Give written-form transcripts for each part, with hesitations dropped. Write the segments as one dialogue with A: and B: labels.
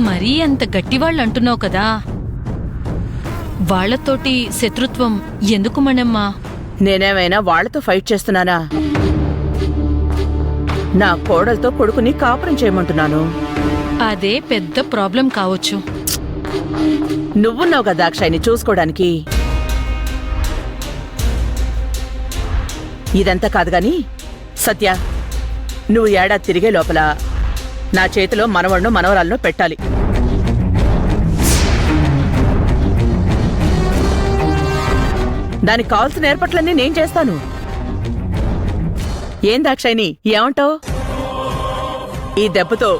A: మరీ అంత గట్టివాళ్ళు అంటున్నావు కదా, వాళ్లతోటి శత్రుత్వం ఎందుకు మనమ్మా?
B: నేనేమైనా వాళ్లతో ఫైట్ చేస్తున్నానా? నా కోడలతో కొడుకుని కాపురం చేయమంటున్నాను.
A: అదే పెద్ద ప్రాబ్లం కావచ్చు.
B: నువ్వున్నావు కదా అక్షయ్ని చూసుకోవడానికి. ఇదంతా కాదు గాని సత్య, నువ్వు ఏడాది తిరిగే లోపల నా చేతిలో మనవణ్ణు మనవరాలను పెట్టాలి. దానికి కావాల్సిన ఏర్పాట్లన్నీ నేను చేస్తాను. ఏం దాక్షాయిని, ఏమంటావు? ఈ దెబ్బతో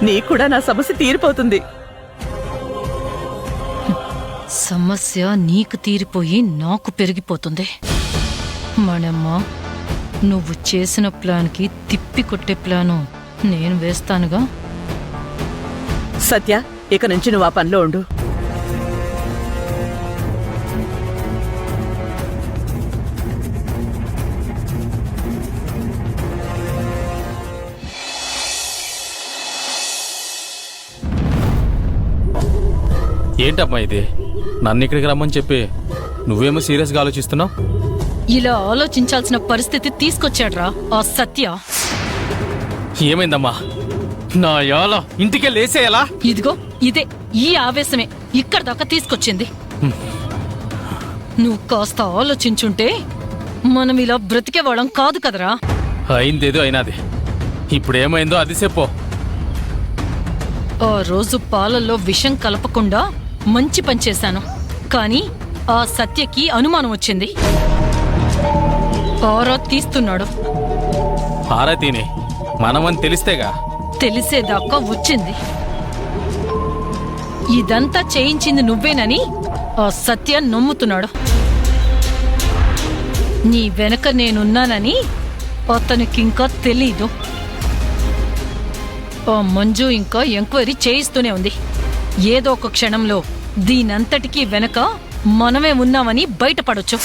B: నీకు కూడా నా సమస్య తీరిపోతుంది.
A: సమస్య నీకు తీరిపోయి నాకు పెరిగిపోతుంది. మనమ్మ, నువ్వు చేసిన ప్లాన్కి తిప్పి కొట్టే ప్లాను నేను వేస్తానుగా.
B: సత్య, ఇక నుంచి నువ్వు ఆ పనిలో ఉండు.
C: ఏంటమ్మా ఇది? నన్ను ఇక్కడికి రమ్మని చెప్పి నువ్వేమో సీరియస్గా ఆలోచిస్తున్నావు?
A: ఇలా ఆలోచించాల్సిన పరిస్థితి తీసుకొచ్చాడ్రా ఆ సత్య.
C: ఏమైందమ్మా? నా యాల ఇంటికే లేసేయాలా?
A: ఇదిగో ఇదే, ఈ ఆవేశమే ఇక్కడ దాకా తీసుకొచ్చింది. నువ్వు కాస్త ఆలోచించుంటే మనం ఇలా బ్రతికేవాళ్ళం కాదు కదరా.
C: అయిందేదో అయినాది. ఇప్పుడేమైందో అది చెప్పు.
A: ఆ రోజు పాలల్లో విషం కలపకుండా మంచి పని చేశాను, కానీ ఆ సత్యకి అనుమానం వచ్చింది. ఆరా తీస్తున్నాడు.
C: ఆరా తీని మనమని తెలిస్తేగా.
A: తెలిసేదాకా వచ్చింది. ఇదంతా చేయించింది నువ్వేనని ఆ సత్య నమ్ముతున్నాడు. నీ వెనక నేనున్నానని అతనికింకా తెలీదు. ఆ మంజు ఇంకా ఎంక్వైరీ చేయిస్తూనే ఉంది. ఏదో ఒక క్షణంలో దీనంతటికీ వెనక మనమే ఉన్నామని బయటపడొచ్చు.